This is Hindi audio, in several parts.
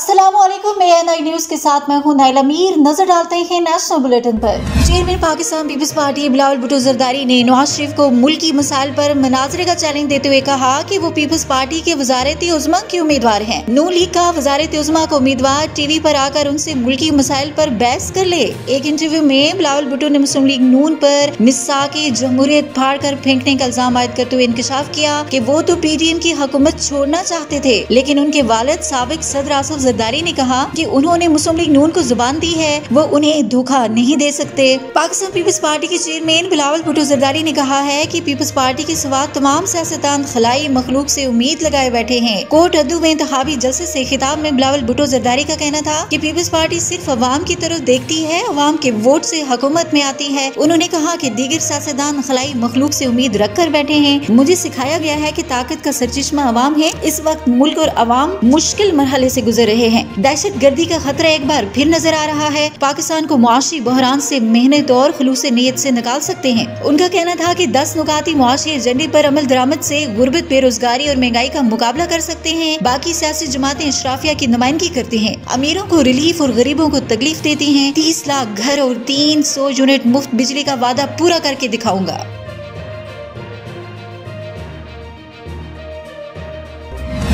अस्सलामुअलैकुम, मैं ANI न्यूज के साथ मैं हूं नाइला मीर। नजर डालते हैं नेशनल बुलेटिन पर। Chairman Pakistan peoples party Bilawal Bhutto Zardari ने नवाज शरीफ को मुल्की मसाइल पर मुनाजरे का चैलेंज देते हुए कहा कि वो पीपल्स पार्टी के वजारत उज़्मा के उम्मीदवार हैं। नून लीग का वजारत उज़्मा का उम्मीदवार टीवी पर आकर उनसे मुल्की मसाइल पर बहस कर ले। एक इंटरव्यू में बिलावल भुट्टो ने मुस्लिम लीग नून पर मिसाके जमहूरियत फाड़ कर फेंकने का इल्जाम आयद करते हुए इंकशाफ किया कि वो तो PDM की हुकूमत छोड़ना चाहते थे, लेकिन उनके वालिद साबिक सदर आसिफ जरदारी ने कहा कि उन्होंने मुस्लिम लीग नून को जुबान दी है, वो उन्हें धोखा नहीं दे सकते। पाकिस्तान पीपल्स पार्टी के चेयरमैन बिलावल भुट्टो जरदारी ने कहा है कि पीपल्स पार्टी के सिवा तमाम सियासतदान खलाई मखलूक से उम्मीद लगाए बैठे हैं। कोट अद्दू में इंतखाबी जलसे से खिताब में बिलावल भुट्टो जरदारी का कहना था कि पीपल्स पार्टी सिर्फ अवाम की तरफ देखती है, अवाम के वोट से हुकूमत में आती है। उन्होंने कहा कि दीगर सियासतदान खलाई मखलूक से उम्मीद रख कर बैठे हैं। मुझे सिखाया गया है कि ताकत का सरचश्मा अवाम है। इस वक्त मुल्क और अवाम मुश्किल मरहले से गुजर रहे हैं। दहशत गर्दी का खतरा एक बार फिर नजर आ रहा है। पाकिस्तान को मुआशी बहरान से मेहनत और खुलूस नीयत से निकाल सकते हैं। उनका कहना था कि 10 नुकाती मुआशी एजेंडे पर अमल दरामद से गुर्बत, बेरोजगारी और महंगाई का मुकाबला कर सकते हैं। बाकी सियासी जमातें इशराफिया की नुमाइंदगी करती हैं, अमीरों को रिलीफ और गरीबों को तकलीफ देती हैं। 30 लाख घर और 300 यूनिट मुफ्त बिजली का वादा पूरा करके दिखाऊंगा।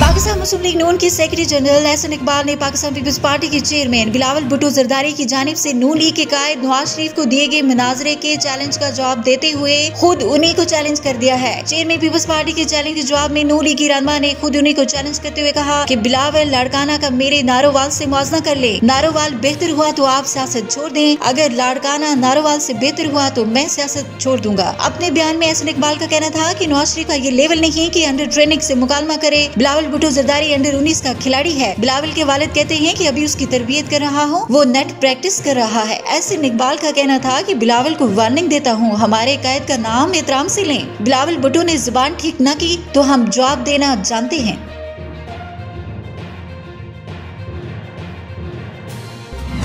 पाकिस्तान मुस्लिम लीग नून के सेक्रेटरी जनरल एहसन इकबाल ने पाकिस्तान पीपल्स पार्टी के चेयरमैन बिलावल भुट्टो जरदारी की जानिब से नून लीग के कायद नवाज शरीफ को दिए गए मुनाजरे के चैलेंज का जवाब देते हुए खुद उन्हीं को चैलेंज कर दिया है। चेयरमैन पीपल्स पार्टी के चैलेंज के जवाब में नून लीग की रहनुमा ने खुद उन्हीं को चैलेंज करते हुए कहा कि बिलावल लाड़काना का मेरे नारोवाल से मुआवजा कर ले। नारोवाल बेहतर हुआ तो आप सियासत छोड़ दें, अगर लाड़काना नारोवाल से बेहतर हुआ तो मैं सियासत छोड़ दूंगा। अपने बयान में एहसन इकबाल का कहना था कि नवाज शरीफ का ये लेवल नहीं कि अंडर ट्रेनिंग से मुकालमा करे। बिलावल भुट्टो जरदारी अंडर 19 का खिलाड़ी है। बिलावल के वालिद कहते हैं कि अभी उसकी तरबियत कर रहा हूँ, वो नेट प्रैक्टिस कर रहा है। एहसन इकबाल का कहना था कि बिलावल को वार्निंग देता हूँ, हमारे कायद का नाम एहतराम से लें। बिलावल भुट्टो ने जुबान ठीक न की तो हम जवाब देना जानते हैं।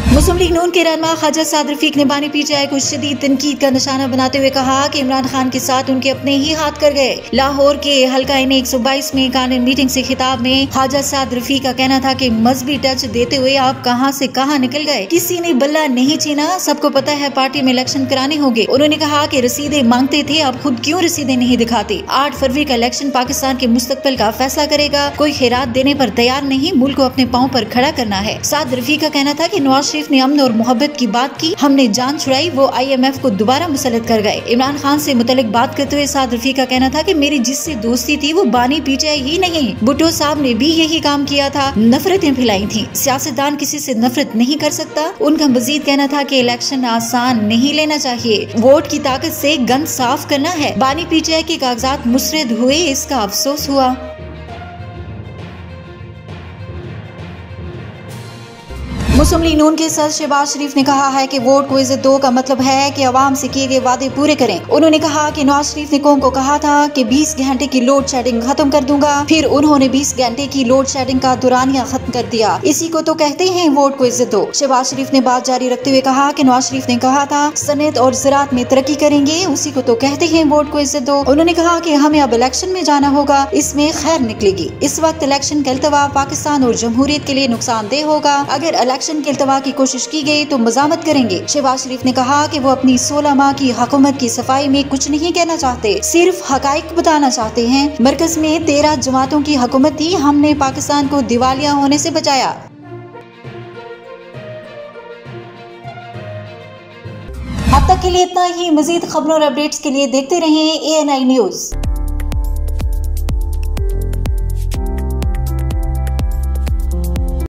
मुस्लिम लीग नून के रहनुमा ख्वाजा साद रफीक ने बानी PTI को शदीद तनकीद का निशाना बनाते हुए कहा कि इमरान खान के साथ उनके अपने ही हाथ कर गए। लाहौर के हल्का N 122 में कानून मीटिंग से खिताब में ख्वाजा साद रफीक का कहना था कि मजहबी टच देते हुए आप कहां से कहां निकल गए, किसी ने बल्ला नहीं छीना, सबको पता है पार्टी में इलेक्शन कराने होंगे। उन्होंने कहा कि रसीदें मांगते थे, आप खुद क्यों रसीदें नहीं दिखाते। 8 फरवरी का इलेक्शन पाकिस्तान के मुस्तकबिल का फैसला करेगा, कोई खैरात देने पर तैयार नहीं, मुल्क को अपने पाँव पर खड़ा करना है। साद रफीक का कहना था कि नवाज शरीफ ने अमन और मोहब्बत की बात की, हमने जान छुड़ाई, वो IMF को दोबारा मुसल्लत कर गए। इमरान खान से मुतल्लिक बात करते हुए साद रफीक का कहना था कि मेरी जिससे दोस्ती थी वो बानी PTI ही नहीं, भुट्टो साहब ने भी यही काम किया था, नफरतें फैलाई थी। सियासतदान किसी से नफरत नहीं कर सकता। उनका मजीद कहना था कि इलेक्शन आसान नहीं लेना चाहिए, वोट की ताकत से गंद साफ करना है। बानी PTI के कागजात मुस्तरद हुए, इसका अफसोस हुआ। मुस्लिम लीग नून के सदर शहबाज शरीफ ने कहा है कि वोट को इज्जत दो का मतलब है कि अवाम से किए गए वादे पूरे करें। उन्होंने कहा कि नवाज शरीफ ने कौम को कहा था कि 20 घंटे की लोड शेडिंग खत्म कर दूंगा, फिर उन्होंने 20 घंटे की लोड शेडिंग का दुरानिया खत्म कर दिया। इसी को तो कहते हैं वोट को इज्जत दो। शहबाज शरीफ ने बात जारी रखते हुए कहा कि नवाज शरीफ ने कहा था सनत और ज़राअत में तरक्की करेंगे, उसी को तो कहते हैं वोट को इज्जत दो। उन्होंने कहा कि हमें अब इलेक्शन में जाना होगा, इसमें खैर निकलेगी। इस वक्त इलेक्शन का अल्तवा पाकिस्तान और जमहूरियत के लिए नुकसानदेह होगा। अगर इलेक्शन के अल्तवा की कोशिश की गई तो मजामत करेंगे। शहबाज शरीफ ने कहा कि वो अपनी 16 माह की हुकूमत की सफाई में कुछ नहीं कहना चाहते, सिर्फ हकाइक बताना चाहते हैं। मरकज में 13 जमातों की हुकूमत थी, हमने पाकिस्तान को दिवालिया होने से बचाया। अब तक के लिए इतना ही। मजीद खबरों और अपडेट्स के लिए देखते रहें ANI न्यूज।